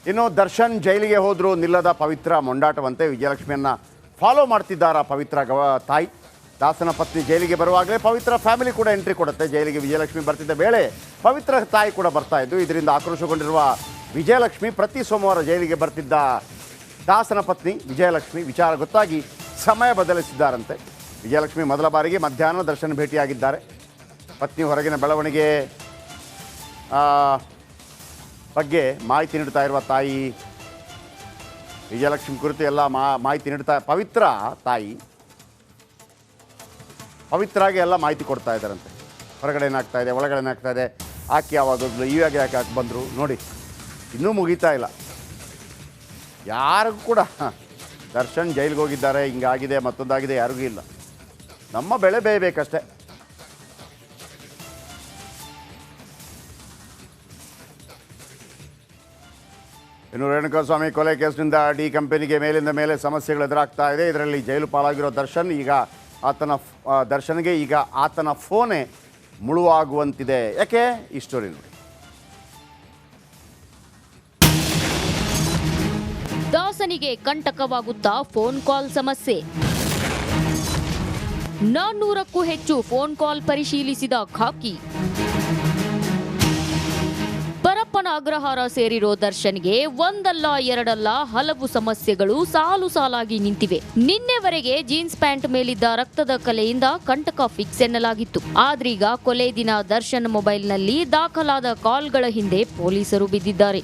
ಇನ್ನು ದರ್ಶನ್ ಜೈಲಿಗೆ ಹೋದರೂ ನಿಲ್ಲದ ಪವಿತ್ರ ಮೊಂಡಾಟವಂತೆ ವಿಜಯಲಕ್ಷ್ಮಿಯನ್ನು ಫಾಲೋ ಮಾಡ್ತಿದ್ದಾರಾ ಪವಿತ್ರ ತಾಯಿ. ದಾಸನ ಪತ್ನಿ ಜೈಲಿಗೆ ಬರುವಾಗಲೇ ಪವಿತ್ರ ಫ್ಯಾಮಿಲಿ ಕೂಡ ಎಂಟ್ರಿ ಕೊಡುತ್ತೆ. ಜೈಲಿಗೆ ವಿಜಯಲಕ್ಷ್ಮಿ ಬರ್ತಿದ್ದ ವೇಳೆ ಪವಿತ್ರ ತಾಯಿ ಕೂಡ ಬರ್ತಾ ಇದ್ದು, ಇದರಿಂದ ಆಕ್ರೋಶಗೊಂಡಿರುವ ವಿಜಯಲಕ್ಷ್ಮಿ ಪ್ರತಿ ಸೋಮವಾರ ಜೈಲಿಗೆ ಬರ್ತಿದ್ದ ದಾಸನ ಪತ್ನಿ ವಿಜಯಲಕ್ಷ್ಮಿ ವಿಚಾರ ಗೊತ್ತಾಗಿ ಸಮಯ ಬದಲಿಸಿದ್ದಾರಂತೆ. ವಿಜಯಲಕ್ಷ್ಮಿ ಮೊದಲ ಬಾರಿಗೆ ಮಧ್ಯಾಹ್ನ ದರ್ಶನ್ ಭೇಟಿಯಾಗಿದ್ದಾರೆ. ಪತ್ನಿ ಹೊರಗಿನ ಬೆಳವಣಿಗೆ ಬಗ್ಗೆ ಮಾಹಿತಿ ನೀಡ್ತಾ ಇರುವ ತಾಯಿ ವಿಜಯಲಕ್ಷ್ಮಿ ಕುರಿತು ಎಲ್ಲ ಮಾಹಿತಿ ನೀಡ್ತಾ ಪವಿತ್ರ ತಾಯಿ ಪವಿತ್ರಾಗಿ ಎಲ್ಲ ಮಾಹಿತಿ ಕೊಡ್ತಾ ಇದ್ದಾರಂತೆ. ಹೊರಗಡೆ ಏನಾಗ್ತಾ ಇದೆ, ಒಳಗಡೆ ಏನಾಗ್ತಾ ಇದೆ, ಆಕೆ ಯಾವಾಗಲೂ ಇವಾಗ ಯಾಕೆ ಬಂದರು ನೋಡಿ, ಇನ್ನೂ ಮುಗೀತಾ ಇಲ್ಲ. ಯಾರಿಗೂ ಕೂಡ ದರ್ಶನ್ ಜೈಲಿಗೆ ಹೋಗಿದ್ದಾರೆ, ಹಿಂಗಾಗಿದೆ ಮತ್ತೊಂದಾಗಿದೆ ಯಾರಿಗೂ ಇಲ್ಲ. ನಮ್ಮ ಬೆಳೆ ಬೇಯಬೇಕಷ್ಟೆ. ಇನ್ನು ರೇಣುಕಾಸ್ವಾಮಿ ಕೊಲೆ ಕೇಸ್ನಿಂದ ಡಿ ಕಂಪನಿಗೆ ಮೇಲಿಂದ ಮೇಲೆ ಸಮಸ್ಯೆಗಳು ಎದುರಾಗ್ತಾ ಇದೆ. ಇದರಲ್ಲಿ ಜೈಲು ಪಾಲಾಗಿರೋ ದರ್ಶನ್ ಈಗ ದರ್ಶನ್ಗೆ ಆತನ ಫೋನೇ ಮುಳುವಾಗುವಂತಿದೆ. ಯಾಕೆ ಈ ಸ್ಟೋರಿ ನೋಡಿ. ದಾಸನಿಗೆ ಕಂಟಕವಾಗುತ್ತಾ ಫೋನ್ ಕಾಲ್ ಸಮಸ್ಯೆ. 400ಕ್ಕೂ ಹೆಚ್ಚು ಫೋನ್ ಕಾಲ್ ಪರಿಶೀಲಿಸಿದ ಖಾಕಿ. ಪರಪ್ಪನ ಅಗ್ರಹಾರ ಸೇರಿರೋ ದರ್ಶನ್ಗೆ ಒಂದಲ್ಲ ಎರಡಲ್ಲ ಹಲವು ಸಮಸ್ಯೆಗಳು ಸಾಲು ಸಾಲಾಗಿ ನಿಂತಿವೆ. ನಿನ್ನೆವರೆಗೆ ಜೀನ್ಸ್ ಪ್ಯಾಂಟ್ ಮೇಲಿದ್ದ ರಕ್ತದ ಕಲೆಯಿಂದ ಕಂಟಕ ಫಿಕ್ಸ್ ಎನ್ನಲಾಗಿತ್ತು. ಆದ್ರೀಗ ಕೊಲೆ ದಿನ ದರ್ಶನ್ ಮೊಬೈಲ್ನಲ್ಲಿ ದಾಖಲಾದ ಕಾಲ್ಗಳ ಹಿಂದೆ ಪೊಲೀಸರು ಬಿದ್ದಿದ್ದಾರೆ.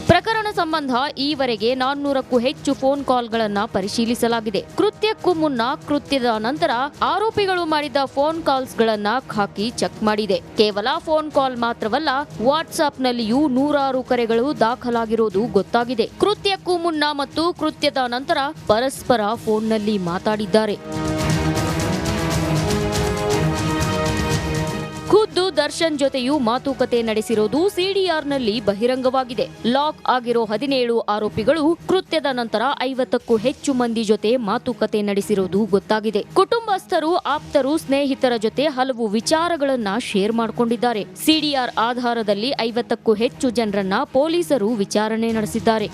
ಪ್ರಕರಣ ಸಂಬಂಧ ಈವರೆಗೆ 400ಕ್ಕೂ ಹೆಚ್ಚು ಫೋನ್ ಕಾಲ್ಗಳನ್ನ ಪರಿಶೀಲಿಸಲಾಗಿದೆ. ಕೃತ್ಯಕ್ಕೂ ಮುನ್ನ, ಕೃತ್ಯದ ನಂತರ ಆರೋಪಿಗಳು ಮಾಡಿದ ಫೋನ್ ಕಾಲ್ಸ್ಗಳನ್ನ ಖಾಕಿ ಚೆಕ್ ಮಾಡಿದೆ. ಕೇವಲ ಫೋನ್ ಕಾಲ್ ಮಾತ್ರವಲ್ಲ, ವಾಟ್ಸ್ಆಪ್ನಲ್ಲಿಯೂ 100 ಕರೆಗಳು ದಾಖಲಾಗಿರೋದು ಗೊತ್ತಾಗಿದೆ. ಕೃತ್ಯಕ್ಕೂ ಮುನ್ನ ಮತ್ತು ಕೃತ್ಯದ ನಂತರ ಪರಸ್ಪರ ಫೋನ್ನಲ್ಲಿ ಮಾತಾಡಿದ್ದಾರೆ. ಖುದ್ದು ದರ್ಶನ್ ಜೊತೆಯೂ ಮಾತುಕತೆ ನಡೆಸಿರೋದು ಸಿಡಿಆರ್ನಲ್ಲಿ ಬಹಿರಂಗವಾಗಿದೆ. ಲಾಕ್ ಆಗಿರೋ 17 ಆರೋಪಿಗಳು ಕೃತ್ಯದ ನಂತರ 50ಕ್ಕೂ ಹೆಚ್ಚು ಮಂದಿ ಜೊತೆ ಮಾತುಕತೆ ನಡೆಸಿರೋದು ಗೊತ್ತಾಗಿದೆ. ಕುಟುಂಬಸ್ಥರು, ಆಪ್ತರು, ಸ್ನೇಹಿತರ ಜೊತೆ ಹಲವು ವಿಚಾರಗಳನ್ನ ಶೇರ್ ಮಾಡಿಕೊಂಡಿದ್ದಾರೆ. ಸಿಡಿಆರ್ ಆಧಾರದಲ್ಲಿ 50ಕ್ಕೂ ಹೆಚ್ಚು ಜನರನ್ನ ಪೊಲೀಸರು ವಿಚಾರಣೆ ನಡೆಸಿದ್ದಾರೆ.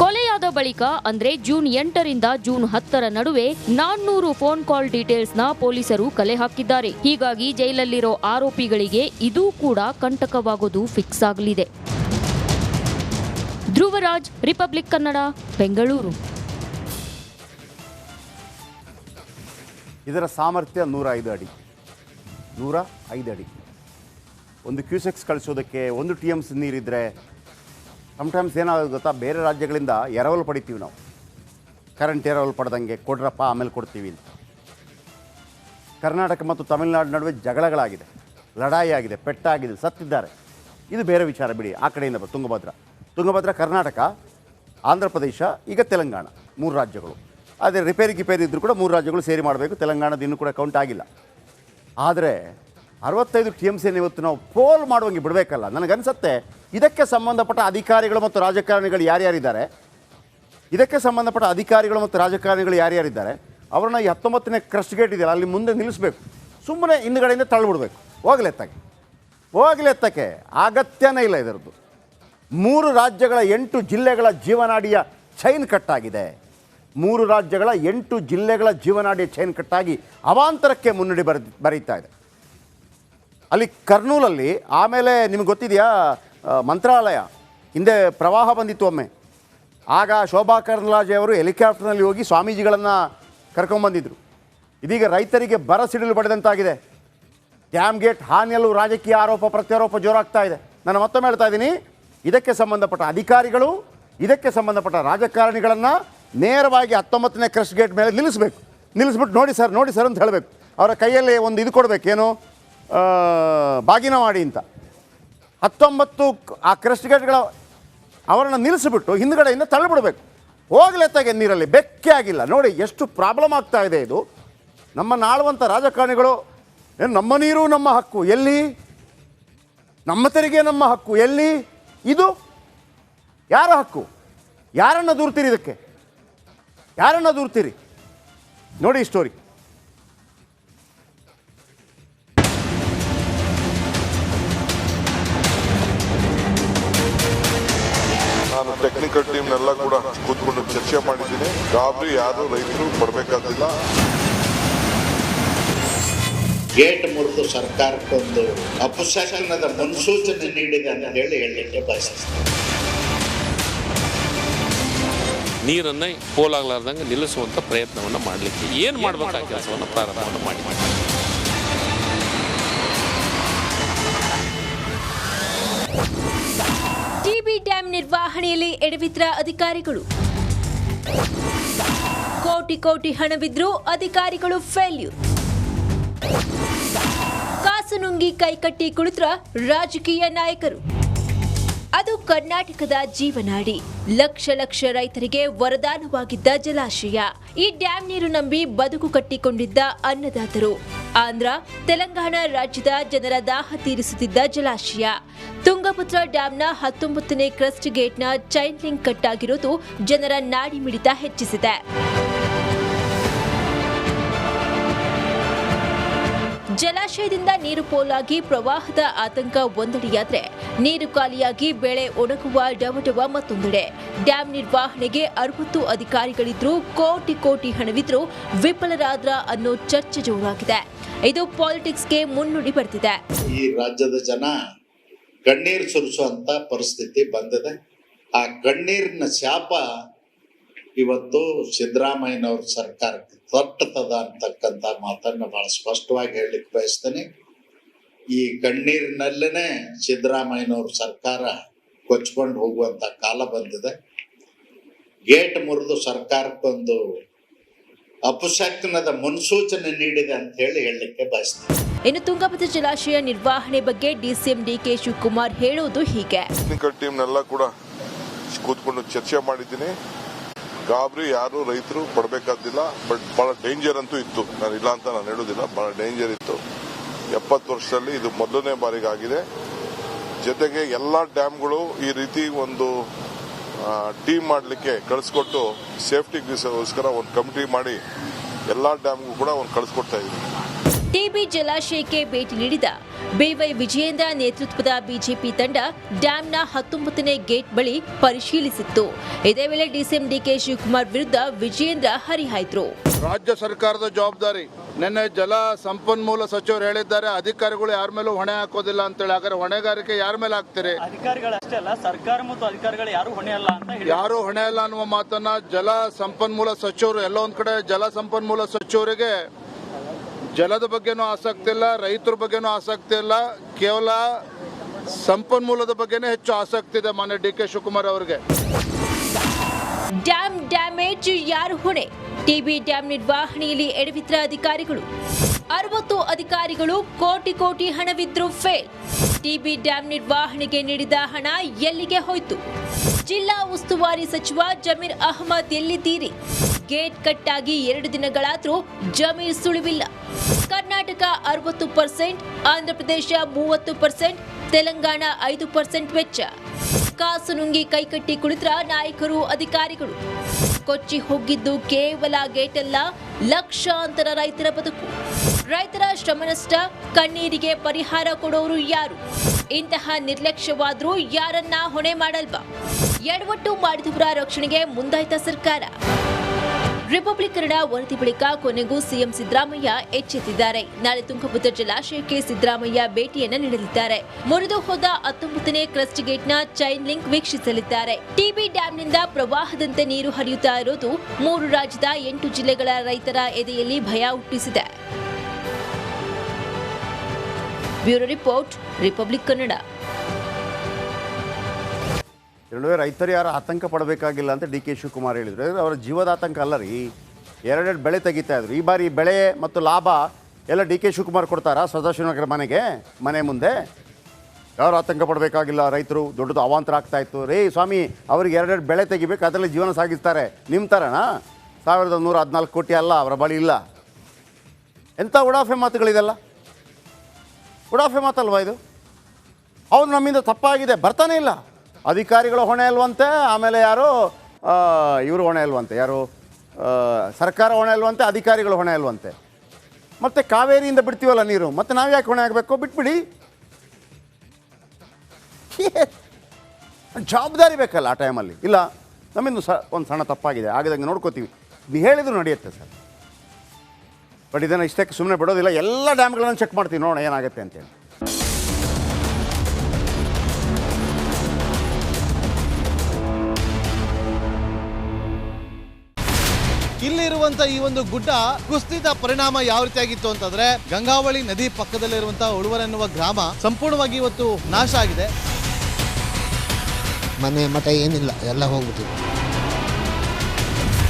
ಕೊಲೆಯಾದ ಬಳಿಕ ಅಂದ್ರೆ ಜೂನ್ 8ರಿಂದ ಜೂನ್ 10ರ ನಡುವೆ 400 ಫೋನ್ ಕಾಲ್ ಡೀಟೇಲ್ಸ್ ನ ಪೊಲೀಸರು ಕಲೆ ಹಾಕಿದ್ದಾರೆ. ಹೀಗಾಗಿ ಜೈಲಲ್ಲಿರೋ ಆರೋಪಿಗಳಿಗೆ ಇದೂ ಕೂಡ ಕಂಟಕವಾಗೋದು ಫಿಕ್ಸ್ ಆಗಲಿದೆ. ಧ್ರುವರಾಜ್, ರಿಪಬ್ಲಿಕ್ ಕನ್ನಡ, ಬೆಂಗಳೂರು. ಇದರ ಸಾಮರ್ಥ್ಯ 105 ಅಡಿ. 105 ಅಡಿ. ಒಂದು ಕ್ಯೂಸೆಕ್ಸ್ ಕಳಿಸೋದಕ್ಕೆ 1 TMC ನೀರಿದ್ರೆ ಸಮ್ಟೈಮ್ಸ್ ಏನಾಗೋದು ಗೊತ್ತಾ, ಬೇರೆ ರಾಜ್ಯಗಳಿಂದ ಎರವಲು ಪಡಿತೀವಿ ನಾವು. ಕರೆಂಟ್ ಎರವಲು ಪಡೆದಂಗೆ ಕೊಡ್ರಪ್ಪ ಆಮೇಲೆ ಕೊಡ್ತೀವಿ ಅಂತ. ಕರ್ನಾಟಕ ಮತ್ತು ತಮಿಳುನಾಡು ನಡುವೆ ಜಗಳಗಳಾಗಿದೆ, ಲಡಾಯಿ ಆಗಿದೆ, ಪೆಟ್ಟಾಗಿದೆ, ಸತ್ತಿದ್ದಾರೆ. ಇದು ಬೇರೆ ವಿಚಾರ ಬಿಡಿ. ಆ ಕಡೆಯಿಂದ ತುಂಗಭದ್ರಾ ಕರ್ನಾಟಕ, ಆಂಧ್ರ ಪ್ರದೇಶ, ಈಗ ತೆಲಂಗಾಣ, 3 ರಾಜ್ಯಗಳು. ಅದೇ ರಿಪೇರಿ ಇದ್ದರೂ ಕೂಡ 3 ರಾಜ್ಯಗಳು ಸೇರಿ ಮಾಡಬೇಕು. ತೆಲಂಗಾಣದ ಇನ್ನೂ ಕೂಡ ಕೌಂಟ್ ಆಗಿಲ್ಲ. ಆದರೆ 65 TMC ಇವತ್ತು ನಾವು ಪೋಲ್ ಮಾಡುವಂಗೆ ಬಿಡಬೇಕಲ್ಲ. ನನಗನ್ಸುತ್ತೆ ಇದಕ್ಕೆ ಸಂಬಂಧಪಟ್ಟ ಅಧಿಕಾರಿಗಳು ಮತ್ತು ರಾಜಕಾರಣಿಗಳು ಯಾರ್ಯಾರಿದ್ದಾರೆ, ಅವರನ್ನ ಈ 19ನೇ ಕ್ರಸ್ಟ್ ಗೇಟ್ ಇದೆಯಲ್ಲ ಅಲ್ಲಿ ಮುಂದೆ ನಿಲ್ಲಿಸಬೇಕು. ಸುಮ್ಮನೆ ಹಿಂದುಗಡೆಯಿಂದ ತಳ್ಳಿಬಿಡ್ಬೇಕು. ಹೋಗ್ಲೆತ್ತಕ್ಕೆ ಅಗತ್ಯನೇ ಇಲ್ಲ ಇದರದ್ದು. 3 ರಾಜ್ಯಗಳ 8 ಜಿಲ್ಲೆಗಳ ಜೀವನಾಡಿಯ ಚೈನ್ ಕಟ್ಟಾಗಿದೆ. 3 ರಾಜ್ಯಗಳ 8 ಜಿಲ್ಲೆಗಳ ಜೀವನಾಡಿಯ ಚೈನ್ ಕಟ್ಟಾಗಿ ಅವಾಂತರಕ್ಕೆ ಮುನ್ನಡಿ ಬರೀತಾ ಇದೆ. ಅಲ್ಲಿ ಕರ್ನೂಲಲ್ಲಿ, ಆಮೇಲೆ ನಿಮಗೆ ಗೊತ್ತಿದೆಯಾ ಮಂತ್ರಾಲಯ ಹಿಂದೆ ಪ್ರವಾಹ ಬಂದಿತ್ತು ಒಮ್ಮೆ. ಆಗ ಶೋಭಾ ಕರಂದ್ಲಾಜೆ ಅವರು ಹೆಲಿಕಾಪ್ಟರ್ನಲ್ಲಿ ಹೋಗಿ ಸ್ವಾಮೀಜಿಗಳನ್ನು ಕರ್ಕೊಂಡ್ಬಂದಿದ್ರು. ಇದೀಗ ರೈತರಿಗೆ ಬರ ಸಿಡಿಲು ಪಡೆದಂತಾಗಿದೆ. ಡ್ಯಾಮ್ ಗೇಟ್ ಹಾನಿಯಲ್ಲೂ ರಾಜಕೀಯ ಆರೋಪ ಪ್ರತ್ಯಾರೋಪ ಜೋರಾಗ್ತಾ ಇದೆ. ನಾನು ಮತ್ತೊಮ್ಮೆ ಹೇಳ್ತಾ ಇದ್ದೀನಿ, ಇದಕ್ಕೆ ಸಂಬಂಧಪಟ್ಟ ಅಧಿಕಾರಿಗಳು, ಇದಕ್ಕೆ ಸಂಬಂಧಪಟ್ಟ ರಾಜಕಾರಣಿಗಳನ್ನು ನೇರವಾಗಿ 19ನೇ ಕ್ರಸ್ಟ್ ಗೇಟ್ ಮೇಲೆ ನಿಲ್ಲಿಸ್ಬಿಟ್ಟು ನೋಡಿ ಸರ್ ಅಂತ ಹೇಳಬೇಕು. ಅವರ ಕೈಯಲ್ಲಿ ಒಂದು ಇದು ಕೊಡಬೇಕು, ಏನು ಬಾಗಿನ ಮಾಡಿ ಅಂತ. 19 ಆ ಕ್ರಸ್ಟ್ ಗೇಟ್ಗಳ ಅವರನ್ನು ನಿಲ್ಲಿಸಿಬಿಟ್ಟು ಹಿಂದುಗಡೆಯಿಂದ ತಳ್ಳಿಬಿಡಬೇಕು. ಹೋಗ್ಲೆತ್ತಾಗೆ ನೀರಲ್ಲಿ ಬೆಕ್ಕೆ ಆಗಿಲ್ಲ. ನೋಡಿ ಎಷ್ಟು ಪ್ರಾಬ್ಲಮ್ ಆಗ್ತಾ ಇದೆ ಇದು. ನಮ್ಮನ್ನು ಆಳುವಂಥ ರಾಜಕಾರಣಿಗಳು ನಮ್ಮ ನೀರು ನಮ್ಮ ಹಕ್ಕು ಎಲ್ಲಿ, ನಮ್ಮ ತೆರಿಗೆ ನಮ್ಮ ಹಕ್ಕು ಎಲ್ಲಿ, ಇದು ಯಾರ ಹಕ್ಕು? ಯಾರನ್ನು ದೂರ್ತೀರಿ? ಇದಕ್ಕೆ ಯಾರನ್ನು ದೂರ್ತೀರಿ? ನೋಡಿ ಸ್ಟೋರಿ. ಟೆಕ್ನಿಕಲ್ ಟೀಮ್ನೆಲ್ಲ ಕೂಡ ಕೂತ್ಕೊಂಡು ಚರ್ಚೆ ಮಾಡಿದ್ದೀನಿ. ಗಾಬರಿ ಯಾರು ರೈತರು ಪಡಬೇಕಾದಿಲ್ಲ. ಗೇಟ್ ಮುರಿದು ಸರ್ಕಾರಕ್ಕೊಂದು ಅಪಶಕನದ ಮುನ್ಸೂಚನೆ ನೀಡಿದೆ ಅಂತ ಹೇಳಲಿಕ್ಕೆ ಬಯಸ್ತೀನಿ. ನೀರನ್ನು ಪೋಲಾಗಲಾರ್ದಂಗೆ ನಿಲ್ಲಿಸುವಂಥ ಪ್ರಯತ್ನವನ್ನು ಮಾಡಲಿಕ್ಕೆ ಏನು ಮಾಡಬೇಕು ಆ ಕೆಲಸವನ್ನು ಪ್ರಾರಂಭವನ್ನು ಮಾಡಿ. ಟಿಬಿ ಡ್ಯಾಂ ನಿರ್ವಹಣೆಯಲ್ಲಿ ಎಡವಿದ್ರ ಅಧಿಕಾರಿಗಳು. ಕೋಟಿ ಹಣವಿದ್ರೂ ಅಧಿಕಾರಿಗಳು ಫೇಲ್ಯೂರ್. ಕಾಸು ನುಂಗಿ ಕೈಕಟ್ಟಿ ಕುಳಿತ್ರ ರಾಜಕೀಯ ನಾಯಕರು. ಅದು ಕರ್ನಾಟಕದ ಜೀವನಾಡಿ, ಲಕ್ಷ ರೈತರಿಗೆ ವರದಾನವಾಗಿದ್ದ ಜಲಾಶಯ. ಈ ಡ್ಯಾಂ ನೀರು ನಂಬಿ ಬದುಕು ಕಟ್ಟಿಕೊಂಡಿದ್ದ ಅನ್ನದಾತರು. ಆಂಧ್ರ, ತೆಲಂಗಾಣ ರಾಜ್ಯದ ಜನರ ದಾಹ ತೀರಿಸುತ್ತಿದ್ದ ಜಲಾಶಯ. ತುಂಗಭದ್ರಾ ಡ್ಯಾಂನ 19ನೇ ಕ್ರಸ್ಟ್ ಗೇಟ್ನ ಚೈನ್ ಲಿಂಕ್ ಕಟ್ ಆಗಿರೋದು ಜನರ ನಾಡಿ ಮಿಡಿತ ಹೆಚ್ಚಿಸಿದೆ. ಜಲಾಶಯದಿಂದ ನೀರು ಪೋಲಾಗಿ ಪ್ರವಾಹದ ಆತಂಕ ಒಂದೆಡೆಯಾದ್ರೆ, ನೀರು ಖಾಲಿಯಾಗಿ ಬೆಳೆ ಒಣಗುವ ಡವಡವ ಮತ್ತೊಂದೆಡೆ. ಡ್ಯಾಂ ನಿರ್ವಹಣೆಗೆ 60 ಅಧಿಕಾರಿಗಳಿದ್ರೂ ಕೋಟಿ ಹಣವಿದ್ರೂ ವಿಫಲರಾದ್ರ ಅನ್ನೋ ಚರ್ಚೆ ಜೋರಾಗಿದೆ. ಇದು ಪಾಲಿಟಿಕ್ಸ್ಗೆ ಮುನ್ನುಡಿ ಬರ್ತಿದೆ. ಈ ರಾಜ್ಯದ ಜನ ಕಣ್ಣೀರು ಸುರಿಸುವಂತ ಪರಿಸ್ಥಿತಿ ಬಂದಿದೆ. ಆ ಕಣ್ಣೀರಿನ ಶಾಪ ಇವತ್ತು ಸಿದ್ದರಾಮಯ್ಯನವ್ರ ಸರ್ಕಾರಕ್ಕೆ ತಟ್ಟತದ ಅಂತಕ್ಕಂಥ ಮಾತನ್ನ ಬಹಳ ಸ್ಪಷ್ಟವಾಗಿ ಹೇಳಲಿಕ್ಕೆ ಬಯಸ್ತೇನೆ. ಈ ಕಣ್ಣೀರಿನಲ್ಲೇನೆ ಸಿದ್ದರಾಮಯ್ಯನವ್ರ ಸರ್ಕಾರ ಕೊಚ್ಕೊಂಡು ಹೋಗುವಂತ ಕಾಲ ಬಂದಿದೆ. ಗೇಟ್ ಮುರಿದು ಸರ್ಕಾರಕ್ಕೊಂದು ಅಪಶಕನದ ಮುನ್ಸೂಚನೆ ನೀಡಿದೆ ಅಂತ ಹೇಳಲಿಕ್ಕೆ ಬಯಸ್ತೇನೆ. ಇನ್ನು ತುಂಗಭದ್ರಾ ಜಲಾಶಯ ನಿರ್ವಹಣೆ ಬಗ್ಗೆ ಡಿಸಿಎಂ ಡಿಕೆ ಶಿವಕುಮಾರ್ ಹೇಳುವುದು ಹೀಗೆ. ಟೆಕ್ನಿಕಲ್ ಟೀಮ್ನೆಲ್ಲ ಕೂಡ ಕೂತ್ಕೊಂಡು ಚರ್ಚೆ ಮಾಡಿದ್ದೀನಿ. ಗಾಬರಿ ಯಾರು ರೈತರು ಪಡಬೇಕಾದಿಲ್ಲ. ಬಟ್ ಬಹಳ ಡೇಂಜರ್ ಅಂತೂ ಇತ್ತು. ನಾನು ಇಲ್ಲ ಅಂತ ನಾನು ಹೇಳೋದಿಲ್ಲ, ಬಹಳ ಡೇಂಜರ್ ಇತ್ತು. 70 ವರ್ಷದಲ್ಲಿ ಇದು ಮೊದಲನೇ ಬಾರಿಗೆ ಆಗಿದೆ. ಜೊತೆಗೆ ಎಲ್ಲ ಡ್ಯಾಮ್ಗಳು ಈ ರೀತಿ ಒಂದು ಟೀಮ್ ಮಾಡಲಿಕ್ಕೆ ಕಳಿಸ್ಕೊಟ್ಟು ಸೇಫ್ಟಿಗೋಸ್ಕರ ಒಂದು ಕಮಿಟಿ ಮಾಡಿ ಎಲ್ಲ ಡ್ಯಾಮ್ಗೂ ಕೂಡ ಒಂದು ಕಳಿಸ್ಕೊಡ್ತಾ ಇದ್ದೀನಿ. ಟಿಬಿ ಜಲಾಶಯಕ್ಕೆ ಭೇಟಿ ನೀಡಿದ ಬಿವೈ ವಿಜಯೇಂದ್ರ ನೇತೃತ್ವದ ಬಿಜೆಪಿ ತಂಡ ಡ್ಯಾಂನ 19ನೇ ಗೇಟ್ ಬಳಿ ಪರಿಶೀಲಿಸಿತ್ತು. ಇದೇ ವೇಳೆ ಡಿಸಿಎಂ ಡಿಕೆ ಶಿವಕುಮಾರ್ ವಿರುದ್ಧ ವಿಜಯೇಂದ್ರ ಹರಿಹಾಯ್ದ್ರು. ರಾಜ್ಯ ಸರ್ಕಾರದ ಜವಾಬ್ದಾರಿ. ನಿನ್ನೆ ಜಲ ಸಂಪನ್ಮೂಲ ಸಚಿವರು ಹೇಳಿದ್ದಾರೆ, ಅಧಿಕಾರಿಗಳು ಯಾರ ಮೇಲೂ ಹೊಣೆ ಹಾಕೋದಿಲ್ಲ ಅಂತೇಳಿ. ಹಾಗಾದ್ರೆ ಹೊಣೆಗಾರಿಕೆ ಯಾರ ಮೇಲೆ ಹಾಕ್ತಾರೆ? ಅಧಿಕಾರಿಗಳಷ್ಟೇ ಅಲ್ಲ, ಸರ್ಕಾರ ಮತ್ತು ಅಧಿಕಾರಿಗಳು ಯಾರು ಹೊಣೆ ಅಲ್ಲ ಅಂತ ಹೇಳಿ, ಯಾರು ಹೊಣೆ ಅಲ್ಲ ಅನ್ನುವ ಮಾತನ್ನ ಜಲ ಸಂಪನ್ಮೂಲ ಸಚಿವರು, ಎಲ್ಲ ಒಂದ್ ಕಡೆ ಜಲ ಸಂಪನ್ಮೂಲ ಸಚಿವರಿಗೆ ಜಲದ ಬಗ್ಗೆನೂ ಆಸಕ್ತಿ ಇಲ್ಲ, ರೈತರ ಬಗ್ಗೆನೂ ಆಸಕ್ತಿ ಇಲ್ಲ, ಕೇವಲ ಸಂಪನ್ಮೂಲದ ಬಗ್ಗೆನೇ ಹೆಚ್ಚು ಆಸಕ್ತಿ ಇದೆ ಮಾನ್ಯ ಡಿಕೆ ಶಿವಕುಮಾರ್ ಅವರಿಗೆ. ಡ್ಯಾಂ ಡ್ಯಾಮೇಜ್ ಯಾರು ಹೊಣೆ? ಟಿಬಿ ಡ್ಯಾಂ ನಿರ್ವಹಣೆಯಲ್ಲಿ ಎಡವಿದ್ರ ಅಧಿಕಾರಿಗಳು. 60 ಅಧಿಕಾರಿಗಳು ಕೋಟಿ ಹಣವಿದ್ರೂ ಫೇಲ್. ಟಿಬಿ ಡ್ಯಾಂ ನಿರ್ವಹಣೆಗೆ ನೀಡಿದ ಹಣ ಎಲ್ಲಿಗೆ ಹೋಯ್ತು? ಜಿಲ್ಲಾ ಉಸ್ತುವಾರಿ ಸಚಿವ ಜಮೀರ್ ಅಹಮದ್ ಎಲ್ಲಿದ್ದೀರಿ? ಗೇಟ್ ಕಟ್ ಆಗಿ 2 ದಿನಗಳಾದ್ರೂ ಜಮೀರ್ ಸುಳಿವಿಲ್ಲ. ಕರ್ನಾಟಕ 60%, ಆಂಧ್ರಪ್ರದೇಶ 30%, ತೆಲಂಗಾಣ 5% ವೆಚ್ಚ. ಕಾಸು ನುಂಗಿ ಕೈಕಟ್ಟಿ ಕುಳಿತ್ರ ನಾಯಕರು, ಅಧಿಕಾರಿಗಳು. ಕೊಚ್ಚಿ ಹೋಗಿದ್ದು ಕೇವಲ ಗೇಟ್ ಅಲ್ಲ, ಲಕ್ಷಾಂತರ ರೈತರ ಬದುಕು. ರೈತರ ಶ್ರಮ ನಷ್ಟ, ಕಣ್ಣೀರಿಗೆ ಪರಿಹಾರ ಕೊಡೋರು ಯಾರು? ಇಂತಹ ನಿರ್ಲಕ್ಷ್ಯವಾದ್ರೂ ಯಾರನ್ನ ಹೊಣೆ ಮಾಡಲ್ವಾ? ಎಡವಟ್ಟು ಮಾಡಿದವರ ರಕ್ಷಣೆಗೆ ಮುಂದಾಯ್ತ ಸರ್ಕಾರ. ರಿಪಬ್ಲಿಕ್ ಕನ್ನಡ ವರದಿ ಬಳಿಕ ಕೊನೆಗೂ ಸಿಎಂ ಸಿದ್ದರಾಮಯ್ಯ ಎಚ್ಚೆತ್ತಿದ್ದಾರೆ. ನಾಳೆ ತುಂಗಭದ್ರಾ ಜಲಾಶಯಕ್ಕೆ ಸಿದ್ದರಾಮಯ್ಯ ಭೇಟಿಯನ್ನ ನೀಡಲಿದ್ದಾರೆ. ಮುರಿದು ಹೋದ 19ನೇ ಕ್ರಸ್ಟ್ ಗೇಟ್ನ ಚೈನ್ ಲಿಂಕ್ ವೀಕ್ಷಿಸಲಿದ್ದಾರೆ. ಟಿಬಿ ಡ್ಯಾಂನಿಂದ ಪ್ರವಾಹದಂತೆ ನೀರು ಹರಿಯುತ್ತಾ ಇರೋದು 3 ರಾಜ್ಯದ 8 ಜಿಲ್ಲೆಗಳ ರೈತರ ಎದೆಯಲ್ಲಿ ಭಯ ಹುಟ್ಟಿಸಿದೆ. Bureau report, Republic Kannada. ಎರಡುವೇ ರೈತರು ಯಾರು ಆತಂಕ ಪಡಬೇಕಾಗಿಲ್ಲ ಅಂತ ಡಿ ಕೆ ಶಿವಕುಮಾರ್ ಹೇಳಿದರು. ಅವರ ಜೀವದ ಆತಂಕ ಅಲ್ಲ ರೀ, 2 ಬೆಳೆ ತೆಗಿತಾ ಇದ್ರು. ಈ ಬಾರಿ ಬೆಳೆ ಮತ್ತು ಲಾಭ ಎಲ್ಲ ಡಿ ಕೆ ಶಿವಕುಮಾರ್ ಕೊಡ್ತಾರಾ ಸದಾಶಿವನಗರ ಮನೆ ಮುಂದೆ? ಯಾರು ಆತಂಕ ಪಡಬೇಕಾಗಿಲ್ಲ, ರೈತರು ದೊಡ್ಡದು ಅವಾಂತರ ಆಗ್ತಾ ಇತ್ತು. ರೇ ಸ್ವಾಮಿ, ಅವ್ರಿಗೆ 2 ಬೆಳೆ ತೆಗಿಬೇಕು, ಅದರಲ್ಲಿ ಜೀವನ ಸಾಗಿಸ್ತಾರೆ. ನಿಮ್ಮ ಥರನಾ? 1114 ಕೋಟಿ ಅಲ್ಲ ಅವರ ಬಳಿ ಇಲ್ಲ. ಎಂಥ ಉಡಾಫೆ ಮಾತುಗಳಿದೆಲ್ಲ, ಉಡಾಫೆ ಮಾತಲ್ವಾ ಇದು? ಹೌದು, ನಮ್ಮಿಂದ ತಪ್ಪಾಗಿದೆ, ಬರ್ತಾನೆ ಇಲ್ಲ. ಅಧಿಕಾರಿಗಳು ಹೊಣೆ ಅಲ್ವಂತೆ, ಆಮೇಲೆ ಯಾರು ಇವರು ಹೊಣೆ ಅಲ್ವಂತೆ, ಯಾರು ಸರ್ಕಾರ ಹೊಣೆ ಅಲ್ವಂತೆ, ಅಧಿಕಾರಿಗಳು ಹೊಣೆ ಅಲ್ವಂತೆ. ಮತ್ತು ಕಾವೇರಿಯಿಂದ ಬಿಡ್ತೀವಲ್ಲ ನೀರು, ಮತ್ತು ನಾವು ಯಾಕೆ ಹೊಣೆ ಆಗಬೇಕು? ಬಿಟ್ಬಿಡಿ. ಜವಾಬ್ದಾರಿ ಬೇಕಲ್ಲ ಆ ಟೈಮಲ್ಲಿ. ಇಲ್ಲ ನಮ್ಮಿಂದ ಒಂದು ಸಣ್ಣ ತಪ್ಪಾಗಿದೆ, ಆಗದಂಗೆ ನೋಡ್ಕೋತೀವಿ, ಇದು ಹೇಳಿದ್ರು ನಡೆಯುತ್ತೆ ಸರ್. ಬಟ್ ಇದನ್ನು ಇಷ್ಟಕ್ಕೆ ಸುಮ್ಮನೆ ಬಿಡೋದಿಲ್ಲ, ಎಲ್ಲ ಡ್ಯಾಮ್ಗಳನ್ನು ಚೆಕ್ ಮಾಡ್ತೀವಿ, ನೋಡೋಣ ಏನಾಗುತ್ತೆ ಅಂತೇಳಿ. ಇಲ್ಲಿರುವಂತ ಈ ಒಂದು ಗುಡ್ಡ ಕುಸಿದ ಪರಿಣಾಮ ಯಾವ ರೀತಿಯಾಗಿತ್ತು ಅಂತಂದ್ರೆ, ಗಂಗಾವಳಿ ನದಿ ಪಕ್ಕದಲ್ಲಿರುವಂತಹ ಉಳುವರ್ ಎನ್ನುವ ಗ್ರಾಮ ಸಂಪೂರ್ಣವಾಗಿ ಇವತ್ತು ನಾಶ ಆಗಿದೆ. ಮನೆ ಮಠ ಏನಿಲ್ಲ, ಎಲ್ಲ ಹೋಗ್ಬಿಟ್ಟಿದೆ.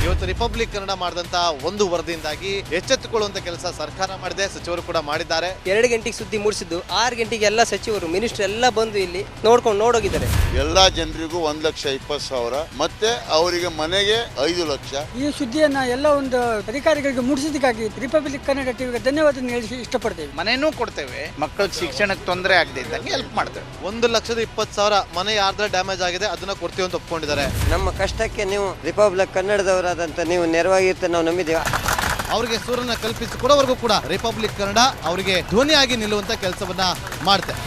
ಇವತ್ತು ರಿಪಬ್ಲಿಕ್ ಕನ್ನಡ ಮಾಡಿದಂತ ಒಂದು ವರದಿಯಿಂದಾಗಿ ಎಚ್ಚೆತ್ತುಕೊಳ್ಳುವಂತ ಕೆಲಸ ಸರ್ಕಾರ ಮಾಡಿದೆ, ಸಚಿವರು ಕೂಡ ಮಾಡಿದ್ದಾರೆ. 2 ಗಂಟೆಗೆ ಸುದ್ದಿ ಮೂಡಿಸಿದ್ದು 6 ಗಂಟೆಗೆ ಎಲ್ಲ ಸಚಿವರು ಮಿನಿಸ್ಟರ್ ಎಲ್ಲ ಬಂದು ಇಲ್ಲಿ ನೋಡೋಗಿದ್ದಾರೆ. ಎಲ್ಲಾ ಜನರಿಗೂ 1,20,000 ಮತ್ತೆ ಅವರಿಗೆ ಮನೆಗೆ 5 ಲಕ್ಷ. ಈ ಸುದ್ದಿಯನ್ನ ಎಲ್ಲ ಒಂದು ಅಧಿಕಾರಿಗಳಿಗೆ ಮೂಡಿಸಿದ್ದಕ್ಕಾಗಿ ರಿಪಬ್ಲಿಕ್ ಕನ್ನಡ ಟಿವಿಗೆ ಧನ್ಯವಾದ ಹೇಳಿ ಇಷ್ಟಪಡ್ತೇವೆ. ಮನೆನೂ ಕೊಡ್ತೇವೆ, ಮಕ್ಕಳ ಶಿಕ್ಷಣಕ್ಕೆ ತೊಂದರೆ ಆಗದೆ ಇದ್ದಂಗೆ ಹೆಲ್ಪ್ ಮಾಡ್ತೇವೆ. 1,20,000 ಮನೆ ಯಾರ್ದ್ರ ಡ್ಯಾಮೇಜ್ ಆಗಿದೆ ಅದನ್ನ ಕೊಡ್ತೀವಿ ಅಂತ ಒಪ್ಕೊಂಡಿದ್ದಾರೆ. ನಮ್ಮ ಕಷ್ಟಕ್ಕೆ ನೀವು ರಿಪಬ್ಲಿಕ್ ಕನ್ನಡದವರಾದಂತ ನೀವು ನೆರವಾಗಿರ್ತ ನಾವು ನಂಬಿದ್ದೀವಿ. ಅವರಿಗೆ ಸೂರನ್ನ ಕಲ್ಪಿಸಿಕೊಡೋವರೆಗೂ ಕೂಡ ರಿಪಬ್ಲಿಕ್ ಕನ್ನಡ ಅವರಿಗೆ ಧ್ವನಿಯಾಗಿ ನಿಲ್ಲುವಂತ ಕೆಲಸವನ್ನ ಮಾಡ್ತೇವೆ.